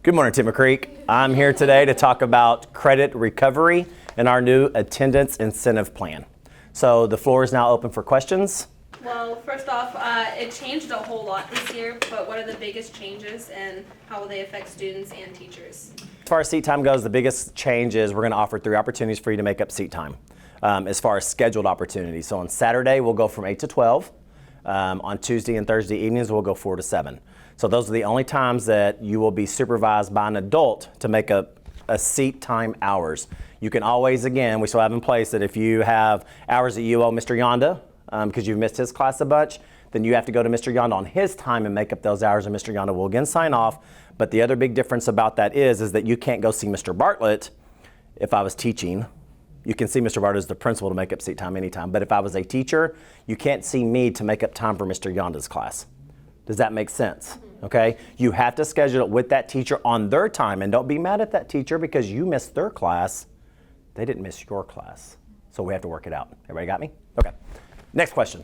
Good morning, Timber Creek. I'm here today to talk about credit recovery and our new attendance incentive plan. So the floor is now open for questions. Well, first off, it changed a whole lot this year, but what are the biggest changes and how will they affect students and teachers? As far as seat time goes, the biggest change is we're going to offer 3 opportunities for you to make up seat time as far as scheduled opportunities. So on Saturday, we'll go from 8 to 12. On Tuesday and Thursday evenings, we'll go 4 to 7. So those are the only times that you will be supervised by an adult to make up a seat time hours. You can always, again, we still have in place that if you have hours that you owe Mr. Yonda because you've missed his class a bunch, then you have to go to Mr. Yonda on his time and make up those hours, and Mr. Yonda will again sign off. But the other big difference about that is that you can't go see Mr. Bartlett if I was teaching. You can see Mr. Bartlett as the principal to make up seat time anytime. But if I was a teacher, you can't see me to make up time for Mr. Yonda's class. Does that make sense? Okay? You have to schedule it with that teacher on their time, and don't be mad at that teacher because you missed their class. They didn't miss your class. So we have to work it out. Everybody got me? Okay. Next question.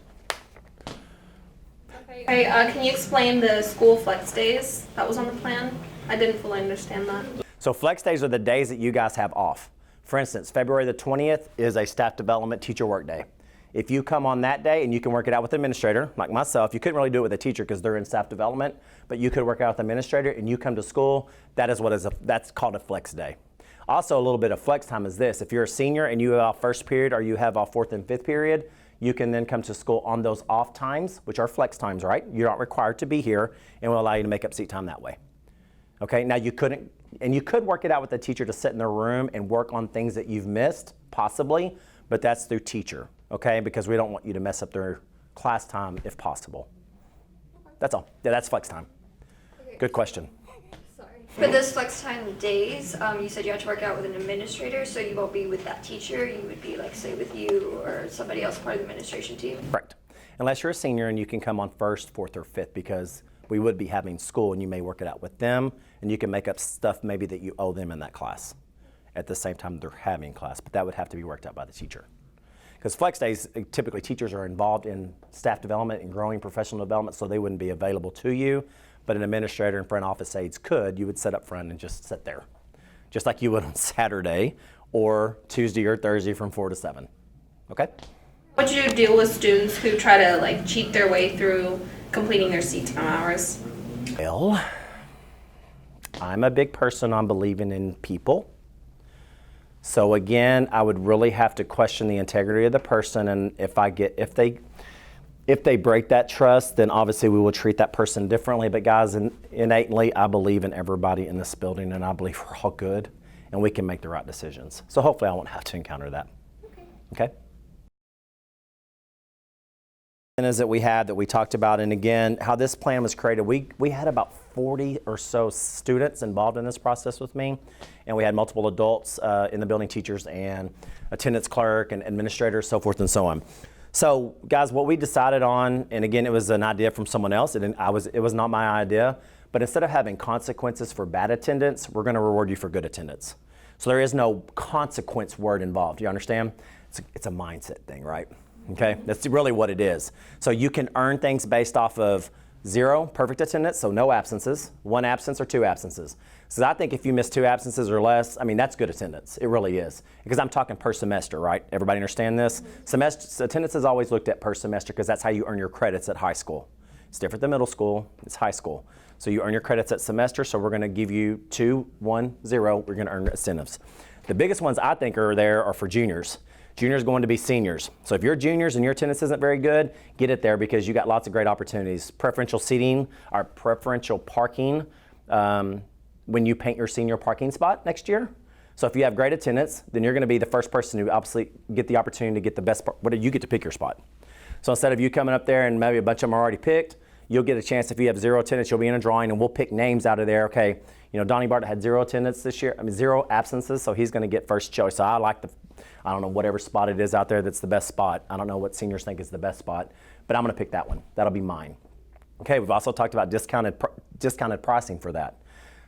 Okay, can you explain the school flex days that was on the plan? I didn't fully understand that. So flex days are the days that you guys have off. For instance, February the 20th is a staff development teacher work day. If you come on that day and you can work it out with the administrator, like myself, you couldn't really do it with a teacher because they're in staff development, but you could work out with the administrator and you come to school, that's called a flex day. Also, a little bit of flex time is this. If you're a senior and you have off first period or you have off 4th and 5th period, you can then come to school on those off times, which are flex times, right? You're not required to be here, and will allow you to make up seat time that way. Okay, now you could work it out with the teacher to sit in their room and work on things that you've missed, possibly, but that's through teacher, okay? Because we don't want you to mess up their class time if possible. That's all. Yeah, that's flex time. Okay. Good question. Sorry. For those flex time days, you said you had to work out with an administrator, so you won't be with that teacher. You would be, like, say, with you or somebody else part of the administration team? Correct. Unless you're a senior and you can come on 1st, 4th, or 5th because we would be having school and you may work it out with them and you can make up stuff maybe that you owe them in that class at the same time they're having class, but that would have to be worked out by the teacher. Because flex days, typically teachers are involved in staff development and growing professional development, so they wouldn't be available to you, but an administrator and front office aides could. You would sit up front and just sit there, just like you would on Saturday or Tuesday or Thursday from 4 to 7, okay? What do you deal with students who try to cheat their way through completing their seat time hours? Well, I'm a big person on believing in people. So again, I would really have to question the integrity of the person, and if they break that trust, then obviously we will treat that person differently. But guys, innately, I believe in everybody in this building, and I believe we're all good, and we can make the right decisions. So hopefully I won't have to encounter that. Okay? Is that we talked about, and again, how this plan was created. We had about 40 or so students involved in this process with me, and we had multiple adults in the building, teachers and attendance clerk and administrators, so forth and so on. So guys, what we decided on, and again, it was an idea from someone else, it was not my idea, but instead of having consequences for bad attendance, we're gonna reward you for good attendance. So there is no consequence word involved, you understand? It's a mindset thing, right? Okay, that's really what it is. So you can earn things based off of 0, perfect attendance, so no absences, 1 absence or 2 absences. So I think if you miss 2 absences or less, I mean, that's good attendance. It really is. Because I'm talking per semester, right? Everybody understand this? Attendance is always looked at per semester because that's how you earn your credits at high school. It's different than middle school, it's high school. So you earn your credits at semester, so we're gonna give you 2, 1, 0, we're gonna earn incentives. The biggest ones I think are for juniors. Juniors going to be seniors. So if you're juniors and your attendance isn't very good, get it there because you got lots of great opportunities. Preferential seating or preferential parking when you paint your senior parking spot next year. So if you have great attendance, then you're gonna be the first person to obviously get the opportunity to get the best, you get to pick your spot. So instead of you coming up there and maybe a bunch of them are already picked, you'll get a chance. If you have 0 attendance, you'll be in a drawing and we'll pick names out of there. Okay, you know, Donnie Bartlett had 0 attendance this year, 0 absences, so he's gonna get first choice. So I don't know, whatever spot it is out there that's the best spot. I don't know what seniors think is the best spot, but I'm gonna pick that one. That'll be mine. Okay, we've also talked about discounted pricing for that.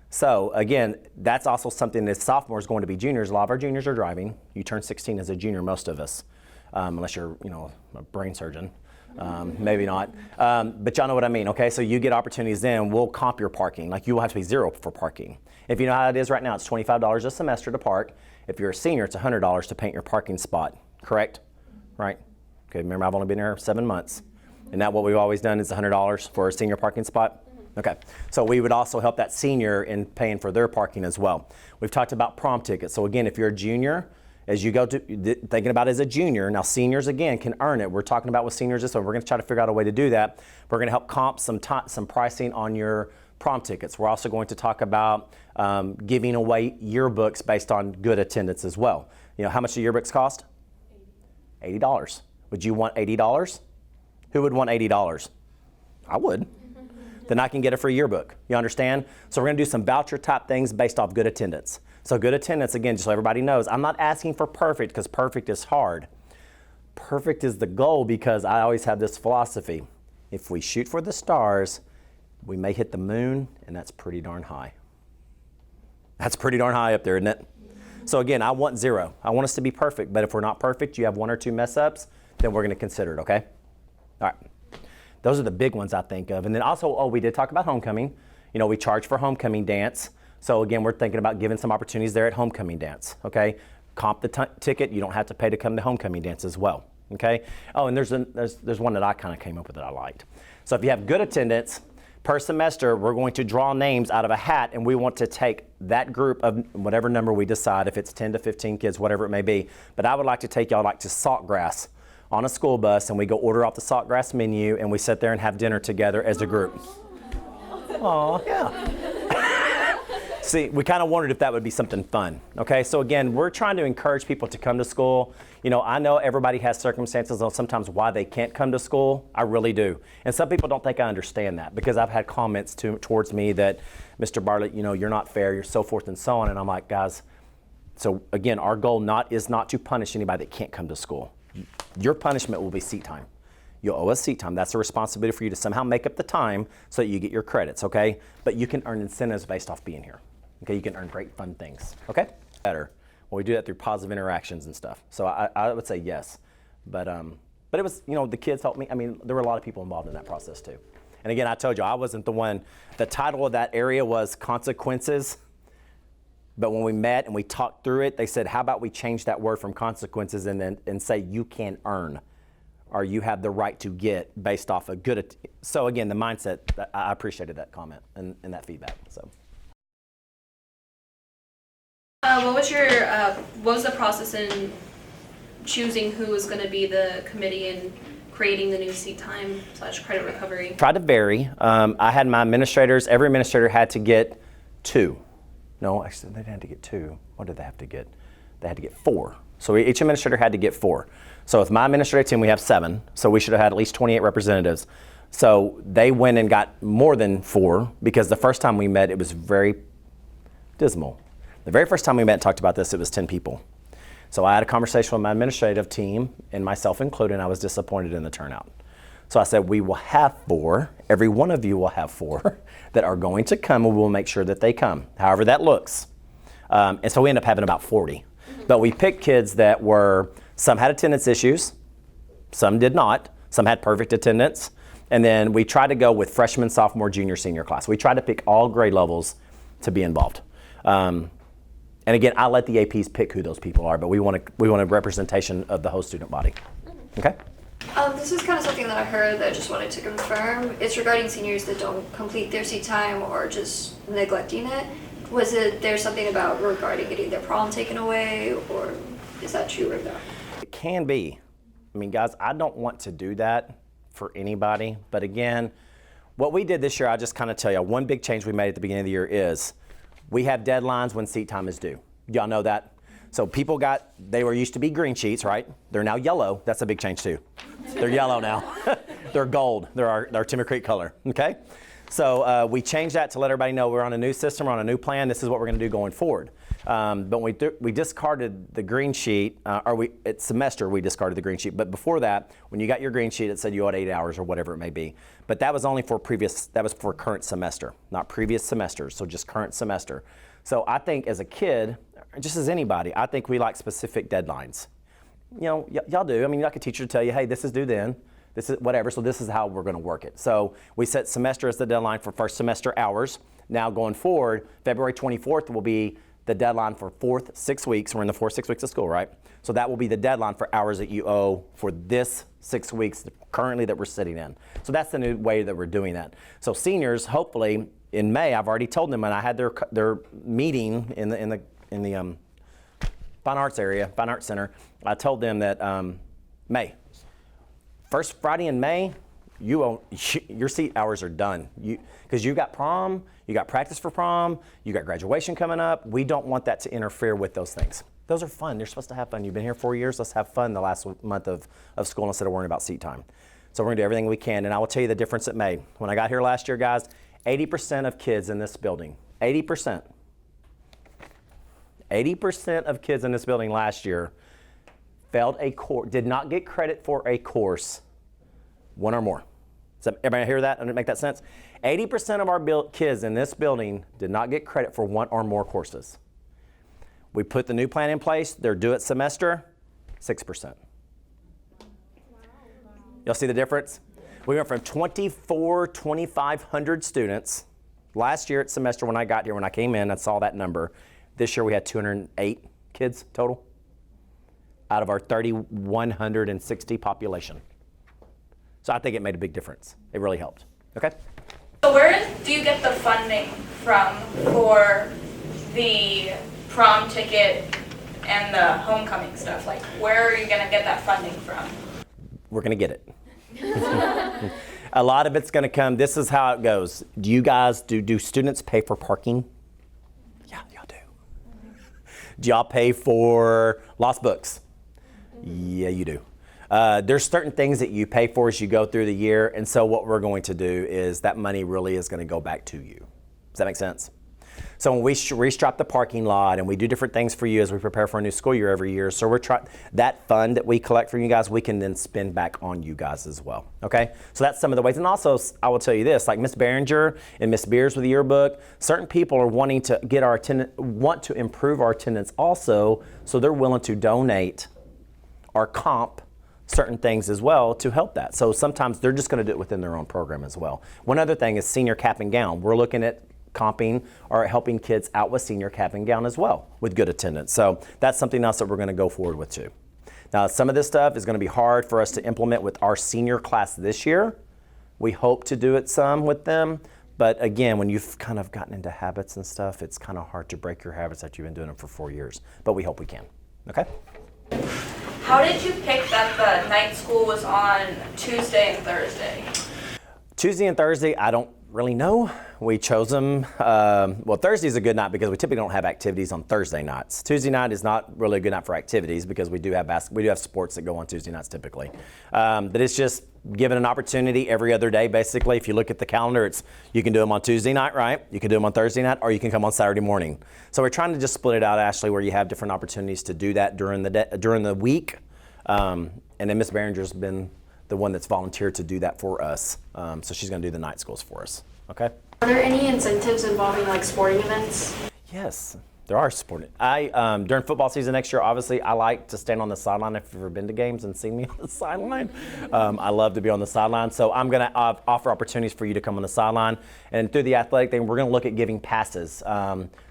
So again, that's also something that sophomores going to be juniors. A lot of our juniors are driving. You turn 16 as a junior, most of us, unless you're, a brain surgeon. Maybe not. But y'all know what I mean, okay? So you get opportunities then, we'll comp your parking. Like you will have to be zero for parking. If you know how it is right now, it's $25 a semester to park. If you're a senior, it's $100 to paint your parking spot, correct? Right? Okay, remember I've only been here 7 months. Isn't that what we've always done is $100 for a senior parking spot? Okay, so we would also help that senior in paying for their parking as well. We've talked about prom tickets. So again, if you're a junior, as you go to, thinking about it as a junior, now seniors again can earn it. We're talking about with seniors this, so we're gonna try to figure out a way to do that. We're gonna help comp some pricing on your prom tickets. We're also going to talk about giving away yearbooks based on good attendance as well. You know, how much do yearbooks cost? $80. Would you want $80? Who would want $80? I would. Then I can get a free yearbook. You understand? So we're gonna do some voucher type things based off good attendance. So good attendance, again, just so everybody knows, I'm not asking for perfect because perfect is hard. Perfect is the goal because I always have this philosophy. If we shoot for the stars, we may hit the moon, and that's pretty darn high. That's pretty darn high up there, isn't it? So again, I want 0. I want us to be perfect, but if we're not perfect, you have 1 or 2 mess ups, then we're gonna consider it, okay? All right. Those are the big ones I think of. And then also, we did talk about homecoming. You know, we charge for homecoming dance. So again, we're thinking about giving some opportunities there at homecoming dance, okay? Comp the ticket, you don't have to pay to come to homecoming dance as well, okay? Oh, and there's one that I kind of came up with that I liked. So if you have good attendance, per semester, we're going to draw names out of a hat, and we want to take that group of whatever number we decide, if it's 10 to 15 kids, whatever it may be. But I would like to take y'all like to Saltgrass on a school bus, and we go order off the Saltgrass menu, and we sit there and have dinner together as a group. Oh, yeah. See, we kind of wondered if that would be something fun. Okay, so again, we're trying to encourage people to come to school. You know, I know everybody has circumstances on sometimes why they can't come to school. I really do. And some people don't think I understand that because I've had comments towards me that, Mr. Bartlett, you know, you're not fair, you're so forth and so on. And I'm like, guys, so again, our goal is not to punish anybody that can't come to school. Your punishment will be seat time. You'll owe us seat time. That's a responsibility for you to somehow make up the time so that you get your credits, okay? But you can earn incentives based off being here. Okay, you can earn great fun things, okay? Better. Well, we do that through positive interactions and stuff. So I would say yes. But it was, you know, the kids helped me. I mean, there were a lot of people involved in that process too. And again, I told you, I wasn't the one. The title of that area was Consequences. But when we met and we talked through it, they said, how about we change that word from consequences and say you can earn, or you have the right to get based off a good. So again, the mindset, I appreciated that comment and that feedback. So. What was the process in choosing who was going to be the committee and creating the new seat time / credit recovery? Tried to vary. I had my administrators. Every administrator had to get 2. No, actually, they had to get 2. What did they have to get? They had to get 4. So each administrator had to get 4. So with my administrative team, we have 7. So we should have had at least 28 representatives. So they went and got more than 4 because the first time we met, it was very dismal. The very first time we met and talked about this, it was 10 people. So I had a conversation with my administrative team, and myself included, and I was disappointed in the turnout. So I said, we will have 4. Every one of you will have 4 that are going to come, and we'll make sure that they come, however that looks. And so we ended up having about 40. But we picked kids that were, some had attendance issues, some did not, some had perfect attendance. And then we tried to go with freshman, sophomore, junior, senior class. We tried to pick all grade levels to be involved. And again, I let the APs pick who those people are, but we want a representation of the whole student body. Okay? This is kind of something that I heard that I just wanted to confirm. It's regarding seniors that don't complete their seat time or just neglecting it. Was there something about regarding getting their prom taken away, or is that true or not? It can be. I mean, guys, I don't want to do that for anybody. But again, what we did this year, I'll just kind of tell you, one big change we made at the beginning of the year is we have deadlines when seat time is due. Y'all know that? So people they were used to be green sheets, right? They're now yellow. That's a big change too. They're yellow now. They're gold. They're our Timber Creek color, okay? So we changed that to let everybody know we're on a new system, we're on a new plan. This is what we're gonna do going forward. But we discarded the green sheet, at semester we discarded the green sheet. But before that, when you got your green sheet, it said you owed 8 hours or whatever it may be. But that was only that was for current semester, not previous semesters, so just current semester. So I think as a kid, just as anybody, I think we like specific deadlines. You know, y'all do. I mean, like a teacher to tell you, hey, this is due then This is whatever, so this is how we're gonna work it. So we set semester as the deadline for first semester hours. Now going forward, February 24th will be the deadline for fourth 6 weeks. We're in the 4 6 weeks of school, right? So that will be the deadline for hours that you owe for this 6 weeks currently that we're sitting in. So that's the new way that we're doing that. So seniors, hopefully in May, I've already told them when I had their meeting in the Fine Arts Center, I told them that May, first Friday in May, your seat hours are done. Because you got prom, you got practice for prom, you got graduation coming up. We don't want that to interfere with those things. Those are fun. You're supposed to have fun. You've been here 4 years. Let's have fun the last month of school instead of worrying about seat time. So we're going to do everything we can. And I will tell you the difference it made. When I got here last year, guys, 80% of kids in this building, 80% of kids in this building last year failed a course, did not get credit for a course, one or more. Does everybody hear that? Does it make that sense? 80% of our kids in this building did not get credit for one or more courses. We put the new plan in place. They're due at semester, 6%. Y'all see the difference? We went from 2,500 students last year at semester when I got here, when I came in, I saw that number. This year we had 208 kids total out of our 3,160 population. So I think it made a big difference. It really helped. Okay? So where do you get the funding from for the prom ticket and the homecoming stuff? Like, where are you going to get that funding from? We're going to get it. A lot of it's going to come. This is how it goes. Do you guys, do students pay for parking? Yeah, y'all do. Do y'all pay for lost books? Yeah, you do. There's certain things that you pay for as you go through the year, and so what we're going to do is that money really is going to go back to you. Does that make sense? So when we restrap the parking lot and we do different things for you as we prepare for a new school year every year, so we're trying that fund that we collect from you guys, we can then spend back on you guys as well. Okay? So that's some of the ways. And also, I will tell you this, like Miss Behringer and Miss Beers with the yearbook, certain people are wanting to get our attendance, want to improve our attendance also, so they're willing to donate or comp certain things as well to help that. So sometimes they're just going to do it within their own program as well. One other thing is senior cap and gown. We're looking at comping or helping kids out with senior cap and gown as well with good attendance. So that's something else that we're going to go forward with too. Now some of this stuff is going to be hard for us to implement with our senior class this year. We hope to do it some with them, but again, when you've kind of gotten into habits and stuff, it's kind of hard to break your habits that you've been doing them for 4 years, but we hope we can. Okay? How did you pick that the night school was on Tuesday and Thursday? Tuesday and Thursday, I don't really know. We chose them. Well, Thursday's a good night because we typically don't have activities on Thursday nights. Tuesday night is not really a good night for activities because we do have sports that go on Tuesday nights typically. But it's just given an opportunity every other day. Basically, if you look at the calendar, you can do them on Tuesday night, right? You can do them on Thursday night, or you can come on Saturday morning. So we're trying to just split it out, Ashley, where you have different opportunities to do that during the week. And then Miss Behringer's been the one that's volunteered to do that for us. So she's going to do the night schools for us. Okay? Are there any incentives involving like sporting events? Yes, there are sporting. During football season next year, obviously, I like to stand on the sideline. If you've ever been to games and seen me on the sideline, I love to be on the sideline. So I'm going to offer opportunities for you to come on the sideline. And through the athletic thing, we're going to look at giving passes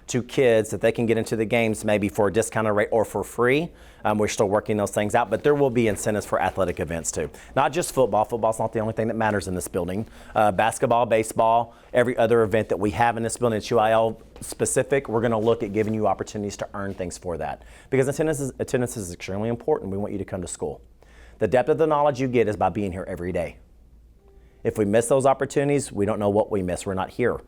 to kids that they can get into the games maybe for a discounted rate or for free. We're still working those things out, but there will be incentives for athletic events too. Not just football. Football's not the only thing that matters in this building. Basketball, baseball, every other event that we have in this building, it's UIL specific, we're going to look at giving you opportunities to earn things for that. Because attendance is extremely important. We want you to come to school. The depth of the knowledge you get is by being here every day. If we miss those opportunities, we don't know what we miss. We're not here,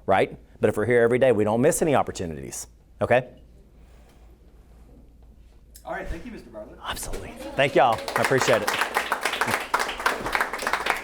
right? But if we're here every day, we don't miss any opportunities. Okay? All right, thank you, Mr. Bartlett. Absolutely. Thank y'all. I appreciate it.